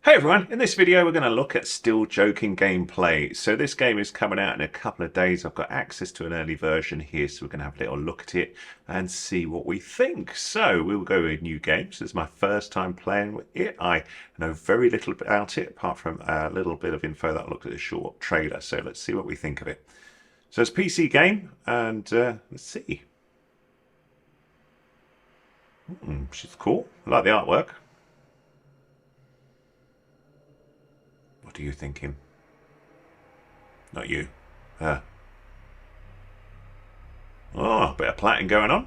Hey everyone, in this video we're going to look at Still Joking gameplay. So this game is coming out in a couple of days. I've got access to an early version here, so we're going to have a little look at it and see what we think. So we'll go with new games. This is my first time playing with it. I know very little about it, apart from a little bit of info that I looked at a short trailer. So let's see what we think of it. So it's a PC game, and let's see. She's cool. I like the artwork. What are you thinking? Not you. Oh, a bit of plaiting going on.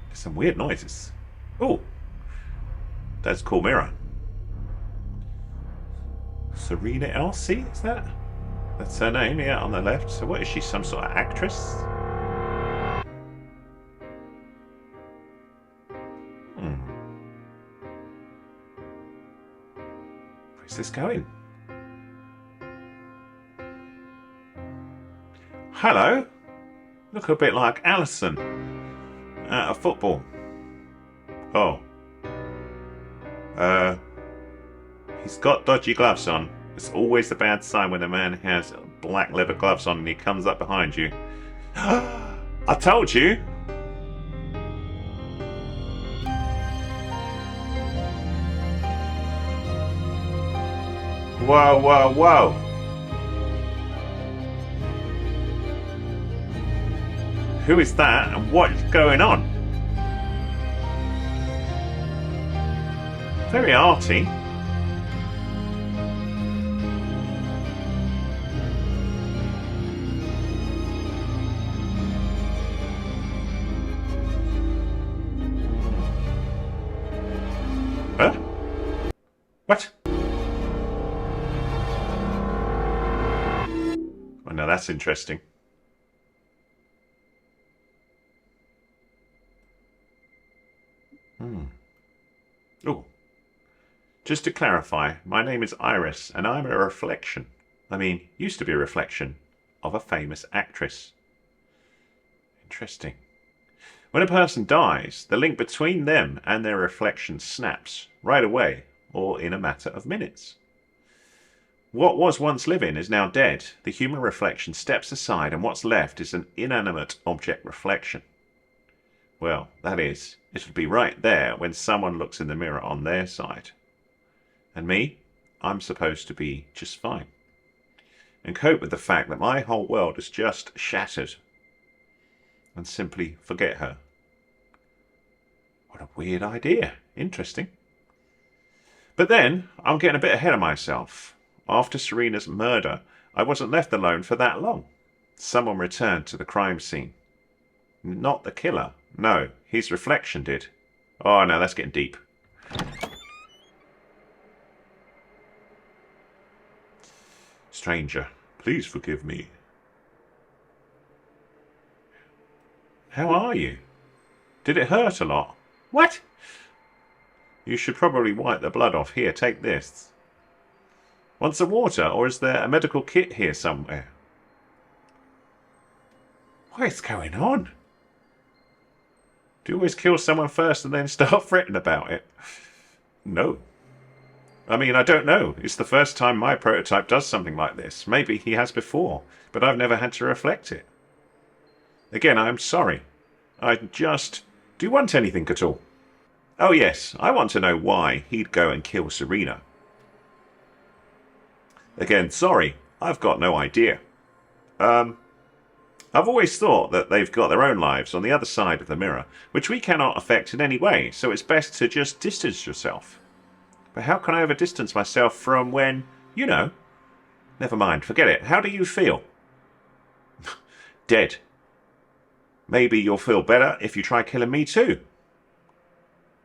There's some weird noises. Oh, that's a cool mirror. Serena Elsie, is that? That's her name, yeah, on the left. So what is she, some sort of actress? Where's this going? Hello. Look a bit like Alison out of football. Oh. He's got dodgy gloves on. It's always a bad sign when a man has black leather gloves on and he comes up behind you. I told you. Whoa, whoa, whoa. Who is that and what's going on? Very arty. Huh? What? Oh, now that's interesting. Oh. Just to clarify, my name is Iris, and I'm a reflection. Used to be a reflection of a famous actress. Interesting. When a person dies, the link between them and their reflection snaps right away, or in a matter of minutes. What was once living is now dead. The human reflection steps aside, and what's left is an inanimate object reflection. Well, that is, it would be right there when someone looks in the mirror on their side. And me, I'm supposed to be just fine. And cope with the fact that my whole world is just shattered. And simply forget her. What a weird idea. Interesting. But then, I'm getting a bit ahead of myself. After Serena's murder, I wasn't left alone for that long. Someone returned to the crime scene. Not the killer. No, his reflection did. Oh, no, that's getting deep. Stranger, please forgive me. How are you? Did it hurt a lot? What? You should probably wipe the blood off. Here, take this. Want some water, or is there a medical kit here somewhere? What is going on? Do you always kill someone first and then start fretting about it? No. I don't know. It's the first time my prototype does something like this. Maybe he has before, but I've never had to reflect it. Again, I'm sorry. Do you want anything at all? Oh yes, I want to know why he'd go and kill Serena. Again, sorry, I've got no idea. I've always thought that they've got their own lives on the other side of the mirror, which we cannot affect in any way, so it's best to just distance yourself. But how can I ever distance myself from when, you know? Never mind, forget it. How do you feel? Dead. Maybe you'll feel better if you try killing me too.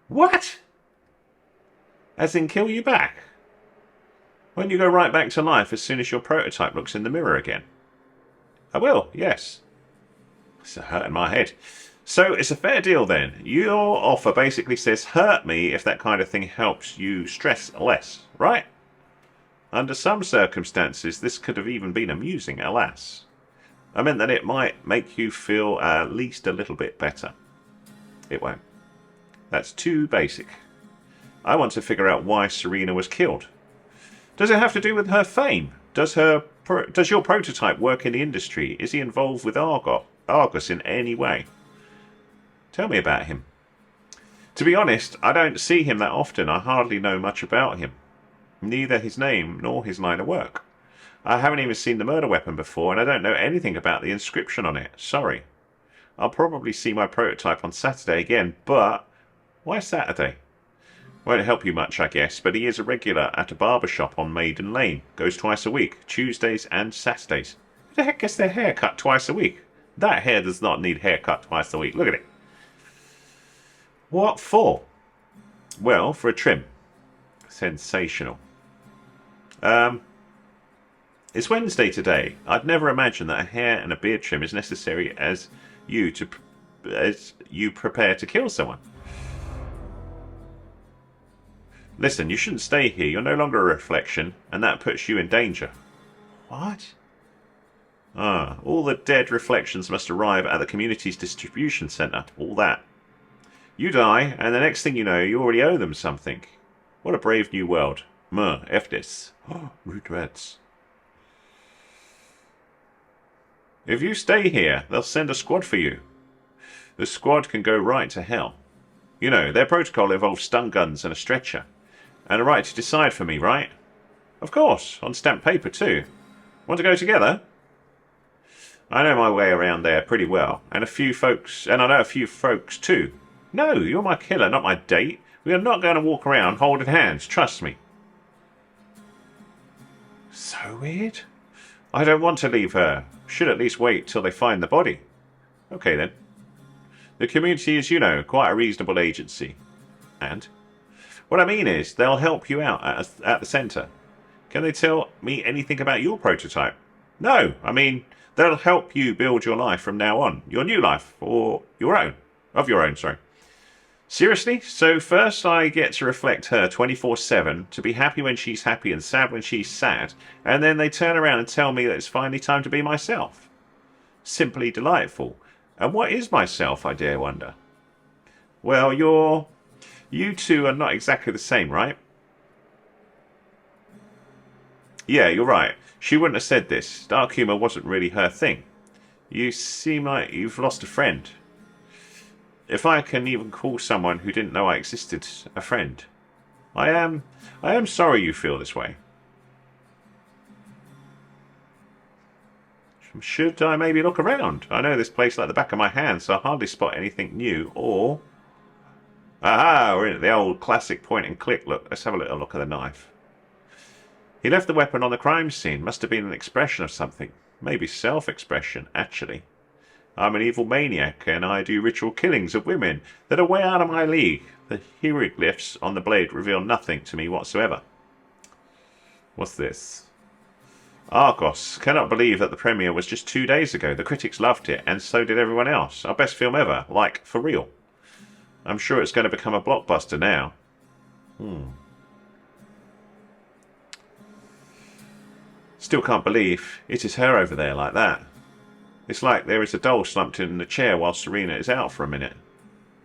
What? As in kill you back? Won't you go right back to life as soon as your prototype looks in the mirror again? I will, yes. It's hurting my head. So it's a fair deal then. Your offer basically says hurt me if that kind of thing helps you stress less, right? Under some circumstances, this could have even been amusing, alas. I meant that it might make you feel at least a little bit better. It won't. That's too basic. I want to figure out why Serena was killed. Does it have to do with her fame? Does your prototype work in the industry? Is he involved with Argus in any way? Tell me about him. To be honest, I don't see him that often. I hardly know much about him. Neither his name nor his line of work. I haven't even seen the murder weapon before, and I don't know anything about the inscription on it. Sorry. I'll probably see my prototype on Saturday again, but why Saturday? Won't help you much, I guess, but he is a regular at a barber shop on Maiden Lane. Goes twice a week, Tuesdays and Saturdays. Who the heck gets their hair cut twice a week? That hair does not need haircut twice a week. Look at it. What for? Well, for a trim. Sensational. It's Wednesday today. I'd never imagined that a hair and a beard trim is necessary as you prepare to kill someone. Listen, you shouldn't stay here. You're no longer a reflection, and that puts you in danger. What? All the dead reflections must arrive at the community's distribution centre. All that. You die, and the next thing you know, you already owe them something. What a brave new world. F this. Regrets. If you stay here, they'll send a squad for you. The squad can go right to hell. You know, their protocol involves stun guns and a stretcher. And a right to decide for me, right? Of course, on stamped paper too. Want to go together? I know my way around there pretty well, and I know a few folks too. No, you're my killer, not my date. We are not going to walk around holding hands, trust me. So weird. I don't want to leave her. Should at least wait till they find the body. Okay then. The community is, you know, quite a reasonable agency. And? What I mean is, they'll help you out at the centre. Can they tell me anything about your prototype? No, I mean, they'll help you build your life from now on. Your new life, or your own. Of your own, sorry. Seriously? So first I get to reflect her 24/7, to be happy when she's happy and sad when she's sad, and then they turn around and tell me that it's finally time to be myself. Simply delightful. And what is myself, I dare wonder? Well, you two are not exactly the same, right? Yeah, you're right. She wouldn't have said this. Dark humour wasn't really her thing. You seem like you've lost a friend. If I can even call someone who didn't know I existed a friend. I am sorry you feel this way. Should I maybe look around? I know this place like the back of my hand, so I hardly spot anything new, or... Aha, we're in the old classic point and click look. Let's have a little look at the knife. He left the weapon on the crime scene. Must have been an expression of something. Maybe self-expression, actually. I'm an evil maniac, and I do ritual killings of women that are way out of my league. The hieroglyphs on the blade reveal nothing to me whatsoever. What's this? Argos. Cannot believe that the premiere was just 2 days ago. The critics loved it, and so did everyone else. Our best film ever. Like, for real. I'm sure it's going to become a blockbuster now. Still can't believe it is her over there like that. It's like there is a doll slumped in the chair while Serena is out for a minute.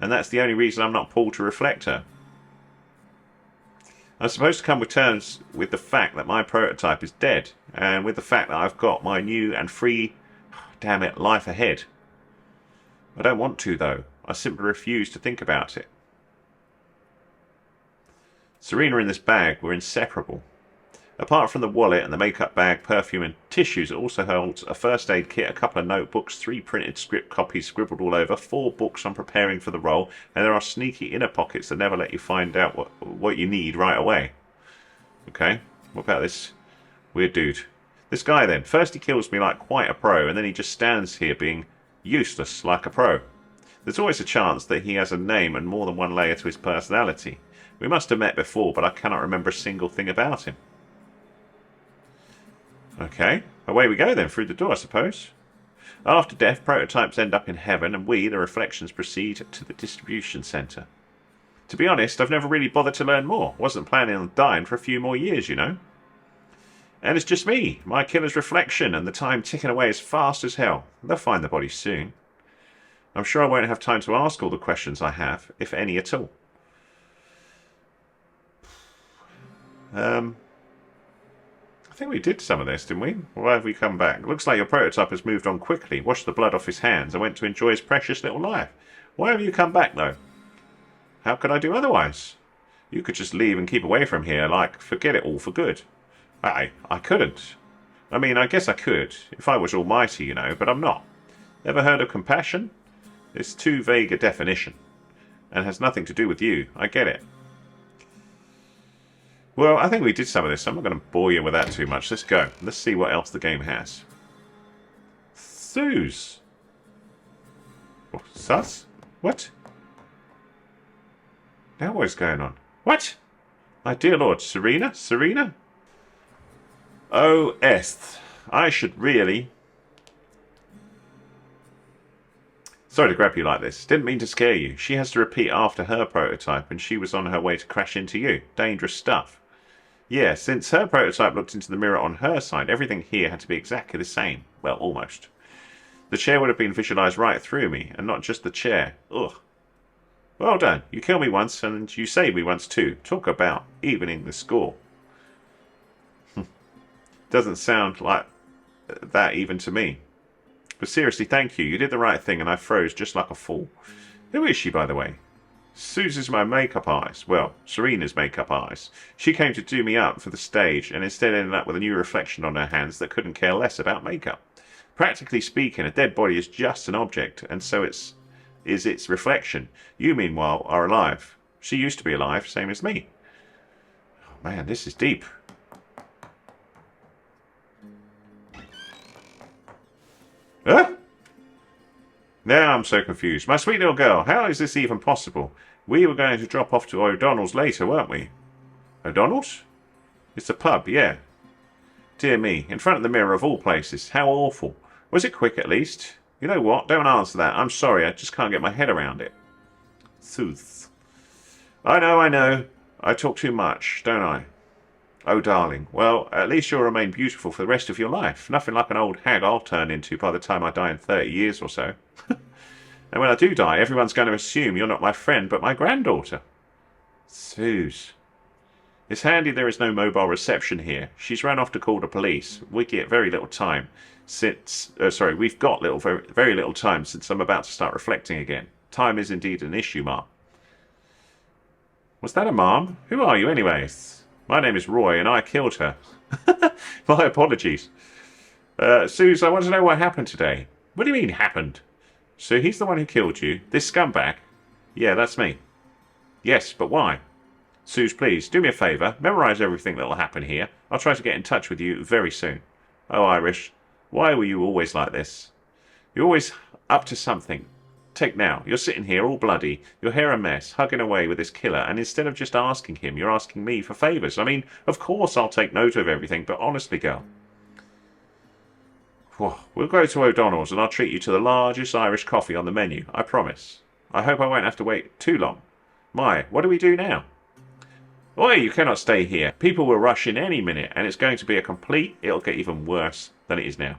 And that's the only reason I'm not pulled to reflect her. I'm supposed to come to terms with the fact that my prototype is dead, and with the fact that I've got my new and free, damn it, life ahead. I don't want to, though. I simply refuse to think about it. Serena and this bag were inseparable. Apart from the wallet and the makeup bag, perfume and tissues, it also holds a first aid kit, a couple of notebooks, 3 printed script copies scribbled all over, 4 books on preparing for the role, and there are sneaky inner pockets that never let you find out what you need right away. Okay, what about this weird dude? This guy then. First he kills me like quite a pro, and then he just stands here being useless like a pro. There's always a chance that he has a name and more than one layer to his personality. We must have met before, but I cannot remember a single thing about him. Okay, away we go then, through the door, I suppose. After death, prototypes end up in heaven, and we, the reflections, proceed to the distribution centre. To be honest, I've never really bothered to learn more. Wasn't planning on dying for a few more years, you know. And it's just me, my killer's reflection, and the time ticking away as fast as hell. They'll find the body soon. I'm sure I won't have time to ask all the questions I have, if any at all. I think we did some of this, didn't we? Why have we come back? Looks like your prototype has moved on quickly, washed the blood off his hands, and went to enjoy his precious little life. Why have you come back, though? How could I do otherwise? You could just leave and keep away from here, like, forget it all for good. I couldn't. I mean, I guess I could, if I was almighty, you know, but I'm not. Ever heard of compassion? It's too vague a definition, and has nothing to do with you. I get it. Well, I think we did some of this. I'm not going to bore you with that too much. Let's go. Let's see what else the game has. Suze. Oh, sus? What? Now what is going on? What? My dear Lord, Serena? Serena? Oh, Est. I should really... Sorry to grab you like this. Didn't mean to scare you. She has to repeat after her prototype, and she was on her way to crash into you. Dangerous stuff. Yeah, since her prototype looked into the mirror on her side, everything here had to be exactly the same. Well, almost. The chair would have been visualized right through me, and not just the chair. Ugh. Well done. You killed me once, and you saved me once too. Talk about evening the score. Doesn't sound like that even to me. But seriously, thank you. You did the right thing, and I froze just like a fool. Who is she, by the way? Suze's my makeup artist. Well, Serena's makeup artist. She came to do me up for the stage, and instead ended up with a new reflection on her hands that couldn't care less about makeup. Practically speaking, a dead body is just an object, and so is its reflection. You, meanwhile, are alive. She used to be alive, same as me. Oh, man, this is deep. Huh? Now I'm so confused. My sweet little girl, how is this even possible? We were going to drop off to O'Donnell's later, weren't we? O'Donnell's? It's a pub, yeah. Dear me, in front of the mirror of all places. How awful. Was it quick at least? You know what? Don't answer that. I'm sorry, I just can't get my head around it. Sooth. I know. I talk too much, don't I? Oh, darling. Well, at least you'll remain beautiful for the rest of your life. Nothing like an old hag I'll turn into by the time I die in 30 years or so. And when I do die, everyone's going to assume you're not my friend, but my granddaughter. Suze. It's handy there is no mobile reception here. She's run off to call the police. We get very little time since... we've got very little time since I'm about to start reflecting again. Time is indeed an issue, Mom. Was that a mom? Who are you, anyways? My name is Roy, and I killed her. My apologies. Suze, I want to know what happened today. What do you mean, happened? So he's the one who killed you? This scumbag? Yeah, that's me. Yes, but why? Suze, please, do me a favour. Memorise everything that'll happen here. I'll try to get in touch with you very soon. Oh, Irish, why were you always like this? You're always up to something. Take now, you're sitting here all bloody, your hair a mess, hugging away with this killer, and instead of just asking him, you're asking me for favours. I mean, of course I'll take note of everything, but honestly, girl... We'll go to O'Donnell's and I'll treat you to the largest Irish coffee on the menu, I promise. I hope I won't have to wait too long. My, what do we do now? Oi, you cannot stay here. People will rush in any minute, and it's going to be it'll get even worse than it is now.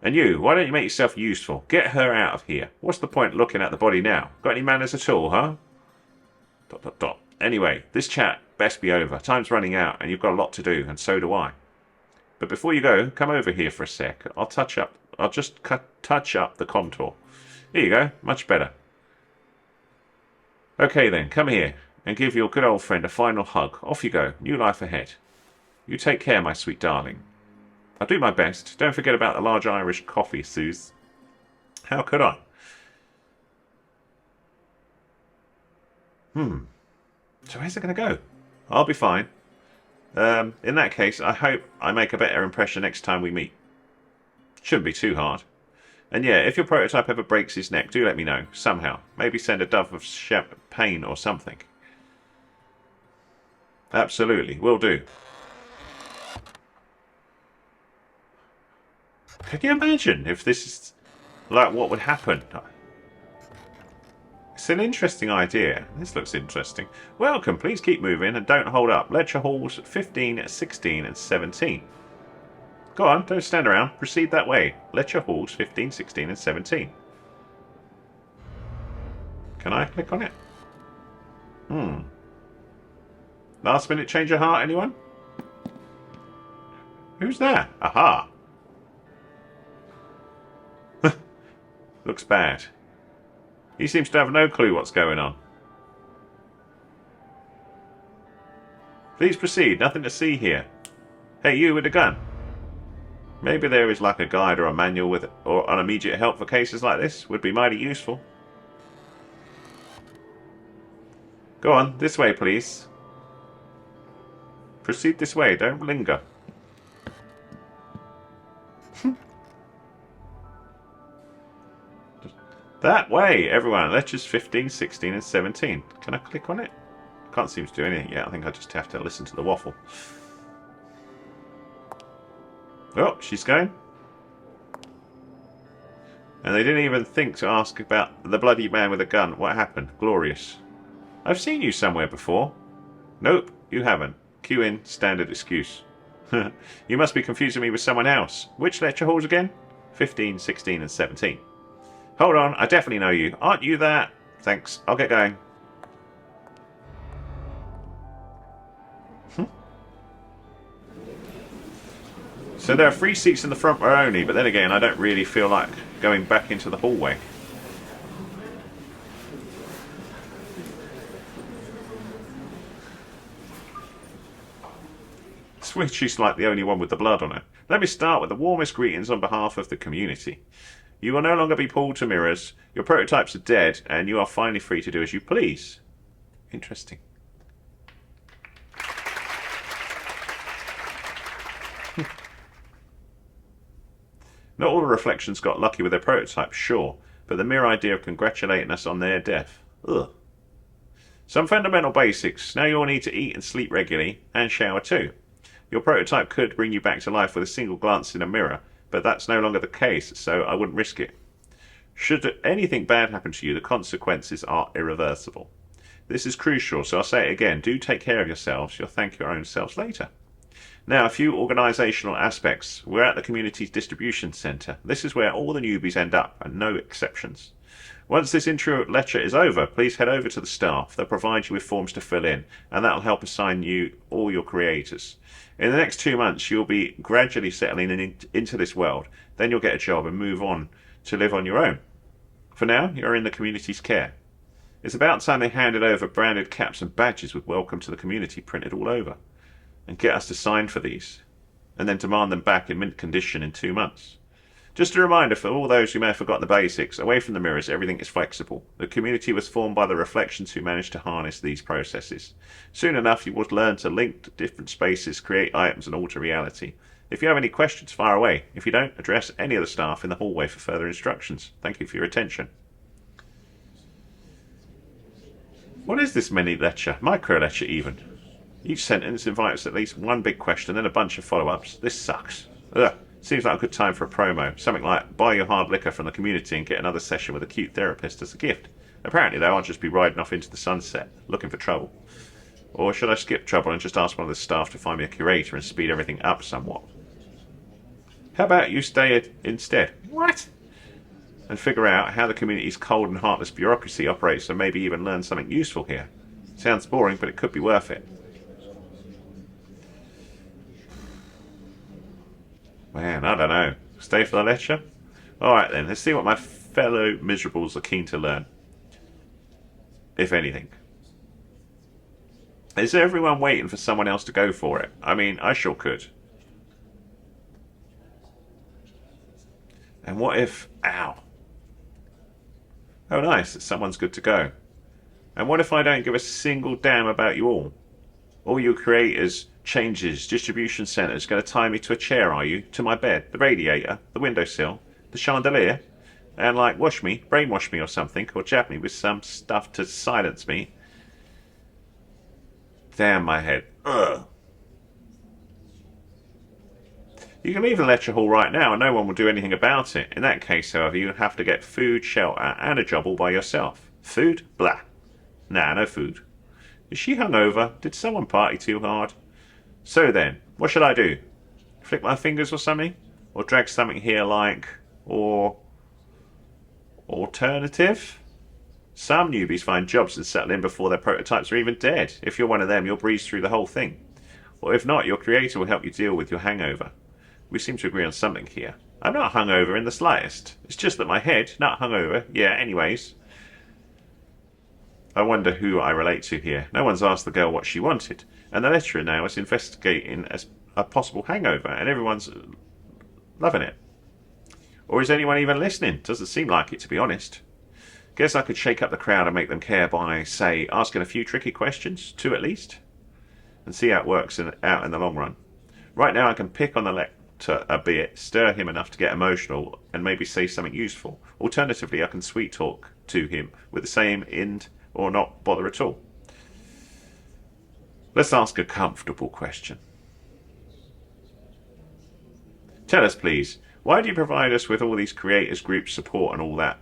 And you, why don't you make yourself useful? Get her out of here. What's the point looking at the body now? Got any manners at all, huh? ... Anyway, this chat best be over. Time's running out, and you've got a lot to do, and so do I. But before you go, come over here for a sec. I'll just touch up the contour. Here you go, much better. Okay then, come here, and give your good old friend a final hug. Off you go, new life ahead. You take care, my sweet darling. I'll do my best. Don't forget about the large Irish coffee, Suze. How could I? So where's it going to go? I'll be fine. In that case, I hope I make a better impression next time we meet. Shouldn't be too hard. And yeah, if your prototype ever breaks his neck, do let me know, somehow. Maybe send a dove of champagne or something. Absolutely, will do. Can you imagine if this is like what would happen? It's an interesting idea. This looks interesting. Welcome, please keep moving and don't hold up. Lecture halls 15, 16 and 17. Go on, don't stand around. Proceed that way. Lecture halls 15, 16 and 17. Can I click on it? Last minute change of heart, anyone? Who's there? Aha! Looks bad. He seems to have no clue what's going on. Please proceed. Nothing to see here. Hey, you with a gun. Maybe there is like a guide or a manual with or an immediate help for cases like this. Would be mighty useful. Go on, this way, please. Proceed this way. Don't linger. That way, everyone. Lectures 15, 16 and 17. Can I click on it? Can't seem to do anything yet. I think I just have to listen to the waffle. Oh, she's going. And they didn't even think to ask about the bloody man with a gun. What happened? Glorious. I've seen you somewhere before. Nope, you haven't. Cue in, standard excuse. You must be confusing me with someone else. Which lecture halls again? 15, 16 and 17. Hold on, I definitely know you. Aren't you that? Thanks, I'll get going. So there are 3 seats in the front row only, but then again, I don't really feel like going back into the hallway. She's like the only one with the blood on her. Let me start with the warmest greetings on behalf of the community. You will no longer be pulled to mirrors, your prototypes are dead, and you are finally free to do as you please. Interesting. Not all the reflections got lucky with their prototypes, sure, but the mere idea of congratulating us on their death. Ugh. Some fundamental basics. Now you'll need to eat and sleep regularly, and shower too. Your prototype could bring you back to life with a single glance in a mirror, but that's no longer the case, so I wouldn't risk it. Should anything bad happen to you, the consequences are irreversible. This is crucial, so I'll say it again. Do take care of yourselves. You'll thank your own selves later. Now, a few organisational aspects. We're at the Community's Distribution Centre. This is where all the newbies end up, and no exceptions. Once this intro lecture is over, please head over to the staff. They'll provide you with forms to fill in, and that'll help assign you all your creators. In the next 2 months, you'll be gradually settling into this world. Then you'll get a job and move on to live on your own. For now, you're in the community's care. It's about time they handed over branded caps and badges with "Welcome to the Community" printed all over. And get us to sign for these, and then demand them back in mint condition in 2 months. Just a reminder for all those who may have forgotten the basics, away from the mirrors, everything is flexible. The community was formed by the reflections who managed to harness these processes. Soon enough, you will learn to link to different spaces, create items, and alter reality. If you have any questions, fire away. If you don't, address any of the staff in the hallway for further instructions. Thank you for your attention. What is this mini lecture? Micro lecture even. Each sentence invites at least one big question, then a bunch of follow-ups. This sucks. Ugh. Seems like a good time for a promo. Something like, buy your hard liquor from the community and get another session with a cute therapist as a gift. Apparently, though, I'll just be riding off into the sunset, looking for trouble. Or should I skip trouble and just ask one of the staff to find me a curator and speed everything up somewhat? How about you stay instead? What? And figure out how the community's cold and heartless bureaucracy operates and maybe even learn something useful here. Sounds boring, but it could be worth it. Man, I don't know. Stay for the lecture? Alright then, let's see what my fellow miserables are keen to learn. If anything. Is everyone waiting for someone else to go for it? I mean, I sure could. And what if... Ow. Oh nice, someone's good to go. And what if I don't give a single damn about you all? All your creators, changes, distribution centres, going to tie me to a chair, are you? To my bed, the radiator, the windowsill, the chandelier? And like brainwash me or something, or jab me with some stuff to silence me? Damn my head. Ugh. You can leave the lecture hall right now and no one will do anything about it. In that case, however, you have to get food, shelter, and a job all by yourself. Food? Blah. Nah, no food. Is she hungover? Did someone party too hard? So then, what should I do? Flick my fingers or something? Or drag something here like... Or... Alternative? Some newbies find jobs and settle in before their prototypes are even dead. If you're one of them, you'll breeze through the whole thing. Or if not, your creator will help you deal with your hangover. We seem to agree on something here. I'm not hungover in the slightest. It's just that my head, not hungover. Yeah, anyways. I wonder who I relate to here. No one's asked the girl what she wanted, and the lecturer now is investigating a possible hangover, and everyone's loving it. Or is anyone even listening? Doesn't seem like it, to be honest. Guess I could shake up the crowd and make them care by, say, asking a few tricky questions, 2 at least, and see how it works out in the long run. Right now I can pick on the lecturer a bit, stir him enough to get emotional, and maybe say something useful. Alternatively, I can sweet talk to him with the same end or not bother at all. Let's ask a comfortable question. Tell us, please, why do you provide us with all these creators, group support and all that?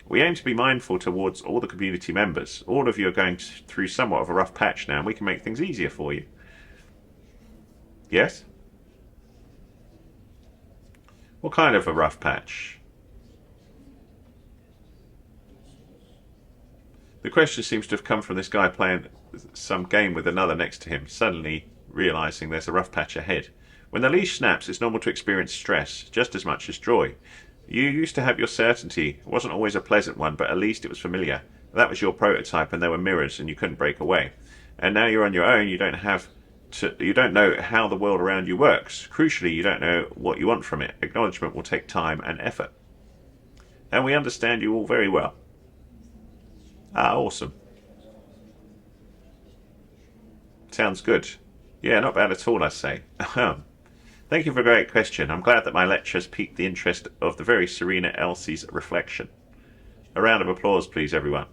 We aim to be mindful towards all the community members. All of you are going through somewhat of a rough patch now, and we can make things easier for you. Yes? What kind of a rough patch? The question seems to have come from this guy playing some game with another next to him, suddenly realising there's a rough patch ahead. When the leash snaps, it's normal to experience stress, just as much as joy. You used to have your certainty. It wasn't always a pleasant one, but at least it was familiar. That was your prototype, and there were mirrors, and you couldn't break away. And now you're on your own. You don't know how the world around you works. Crucially, you don't know what you want from it. Acknowledgement will take time and effort. And we understand you all very well. Ah, awesome. Sounds good. Yeah, not bad at all, I say. Thank you for a great question. I'm glad that my lecture has piqued the interest of the very Serena Elsie's reflection. A round of applause, please, everyone.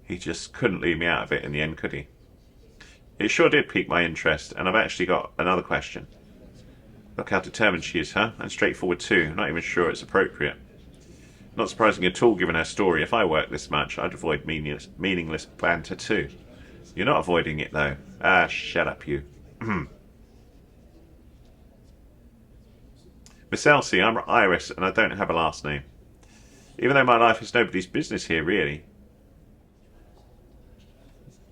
He just couldn't leave me out of it in the end, could he? It sure did pique my interest, and I've actually got another question. Look how determined she is, huh? And straightforward too. Not even sure it's appropriate. Not surprising at all given her story. If I worked this much, I'd avoid meaningless banter too. You're not avoiding it though. Ah, shut up you. Miss Elsie, I'm Iris and I don't have a last name. Even though my life is nobody's business here, really.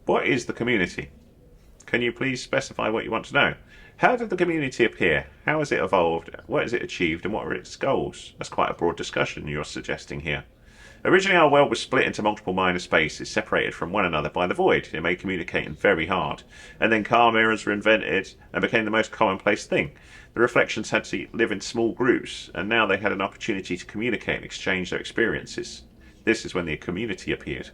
What is the community? Can you please specify what you want to know? How did the community appear? How has it evolved? What has it achieved? And what are its goals? That's quite a broad discussion you're suggesting here. Originally, our world was split into multiple minor spaces, separated from one another by the void. It made communicating very hard. And then car mirrors were invented and became the most commonplace thing. The reflections had to live in small groups, and now they had an opportunity to communicate and exchange their experiences. This is when the community appeared.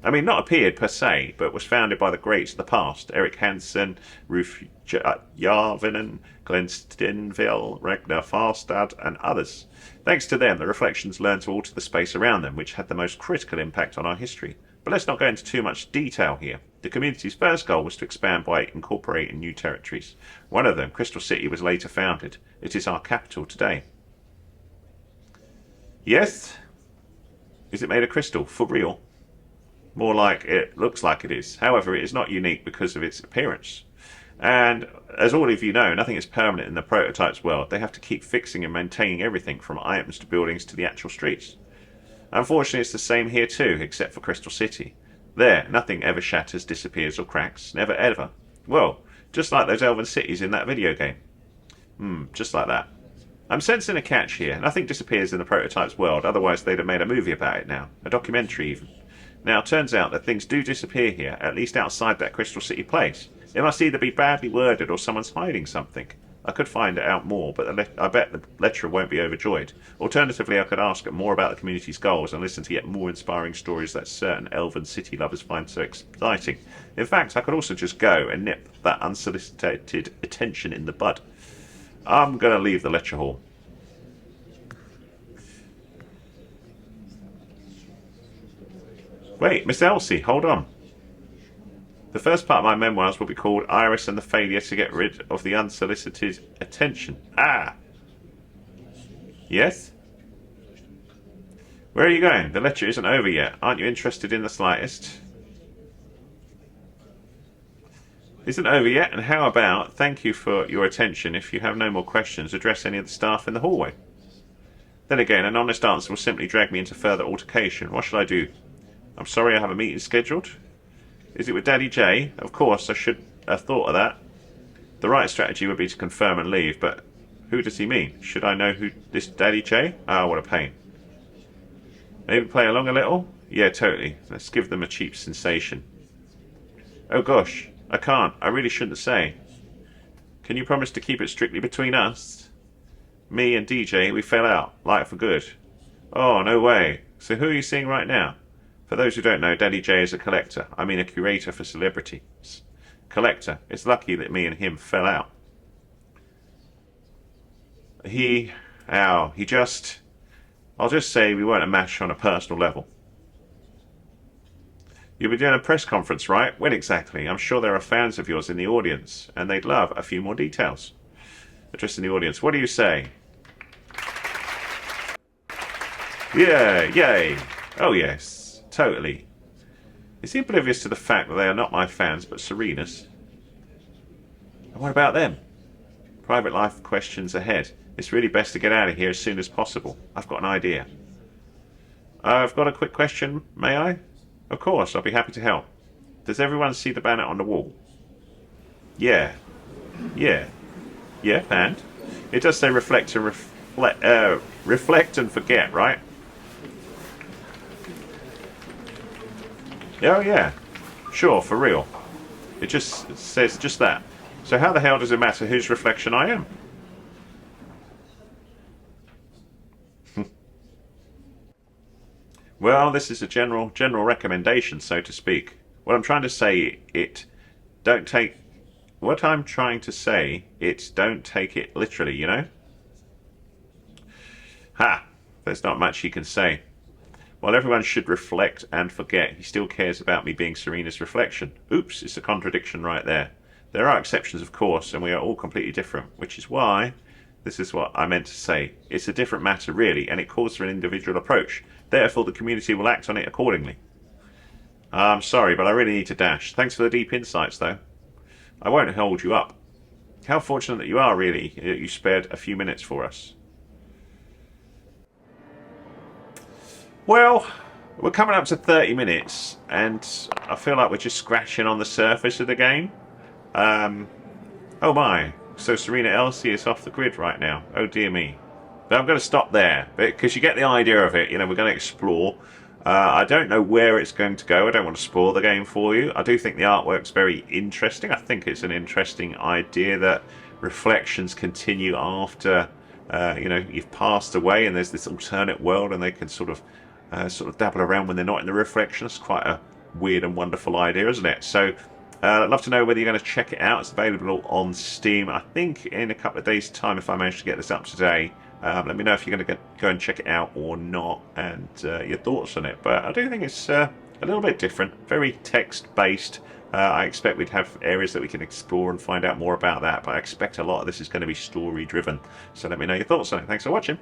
I mean, not appeared per se, but was founded by the greats of the past. Eric Hansen, Ruth Jarvinen, Glenn Stinville, Ragnar Farstad, and others. Thanks to them, the reflections learned to alter the space around them, which had the most critical impact on our history. But let's not go into too much detail here. The community's first goal was to expand by incorporating new territories. One of them, Crystal City, was later founded. It is our capital today. Yes? Is it made of crystal? For real? More like it looks like it is. However, it is not unique because of its appearance. And as all of you know, nothing is permanent in the prototype's world. They have to keep fixing and maintaining everything from items to buildings to the actual streets. Unfortunately, it's the same here too, except for Crystal City. There, nothing ever shatters, disappears or cracks. Never ever. Well, just like those elven cities in that video game. Just like that. I'm sensing a catch here. Nothing disappears in the prototype's world, otherwise they'd have made a movie about it now. A documentary even. Now, it turns out that things do disappear here, at least outside that Crystal City place. It must either be badly worded or someone's hiding something. I could find out more, but I bet the lecturer won't be overjoyed. Alternatively, I could ask more about the community's goals and listen to yet more inspiring stories that certain elven city lovers find so exciting. In fact, I could also just go and nip that unsolicited attention in the bud. I'm going to leave the lecture hall. Wait, Miss Elsie, hold on. The first part of my memoirs will be called Iris and the Failure to Get Rid of the Unsolicited Attention. Ah! Yes? Where are you going? The lecture isn't over yet. Aren't you interested in the slightest? Isn't over yet? And how about, thank you for your attention. If you have no more questions, address any of the staff in the hallway. Then again, an honest answer will simply drag me into further altercation. What should I do? I'm sorry, I have a meeting scheduled. Is it with Daddy J? Of course, I should have thought of that. The right strategy would be to confirm and leave, but who does he mean? Should I know who this Daddy J? Ah, what a pain. Maybe play along a little? Yeah, totally. Let's give them a cheap sensation. Oh gosh, I can't. I really shouldn't say. Can you promise to keep it strictly between us? Me and DJ, we fell out, like for good. Oh, no way. So who are you seeing right now? For those who don't know, Daddy J is a collector. I mean a curator for celebrities. Collector. It's lucky that me and him fell out. I'll just say we weren't a match on a personal level. You'll be doing a press conference, right? When exactly? I'm sure there are fans of yours in the audience, and they'd love a few more details. Addressing the audience, what do you say? Yeah, yay. Oh yes, totally. Is he oblivious to the fact that they are not my fans, but Serena's? And what about them? Private life questions ahead. It's really best to get out of here as soon as possible. I've got an idea. I've got a quick question, may I? Of course, I'll be happy to help. Does everyone see the banner on the wall? Yeah. Yeah, and? It does say reflect and reflect and forget, right? Oh yeah. Sure, for real. It just says just that. So how the hell does it matter whose reflection I am? Well, this is a general recommendation, so to speak. What I'm trying to say, don't take it literally, you know? Ha! There's not much he can say. While everyone should reflect and forget, he still cares about me being Serena's reflection. Oops, it's a contradiction right there. There are exceptions, of course, and we are all completely different, which is why this is what I meant to say. It's a different matter, really, and it calls for an individual approach. Therefore, the community will act on it accordingly. I'm sorry, but I really need to dash. Thanks for the deep insights, though. I won't hold you up. How fortunate that you are, really, that you spared a few minutes for us. Well, we're coming up to 30 minutes, and I feel like we're just scratching on the surface of the game. Oh my. So Serena Elsie is off the grid right now. Oh dear me. But I'm going to stop there, because you get the idea of it. You know, we're going to explore. I don't know where it's going to go. I don't want to spoil the game for you. I do think the artwork's very interesting. I think it's an interesting idea that reflections continue after you've passed away, and there's this alternate world, and they can sort of dabble around when they're not in the reflection. It's quite a weird and wonderful idea, isn't it? So I'd love to know whether you're going to check it out. It's available on Steam, I think, in a couple of days' time, if I manage to get this up today. Let me know if you're going to go and check it out or not, and your thoughts on it. But I do think it's a little bit different, very text-based. I expect we'd have areas that we can explore and find out more about that, but I expect a lot of this is going to be story-driven. So let me know your thoughts on it. Thanks for watching.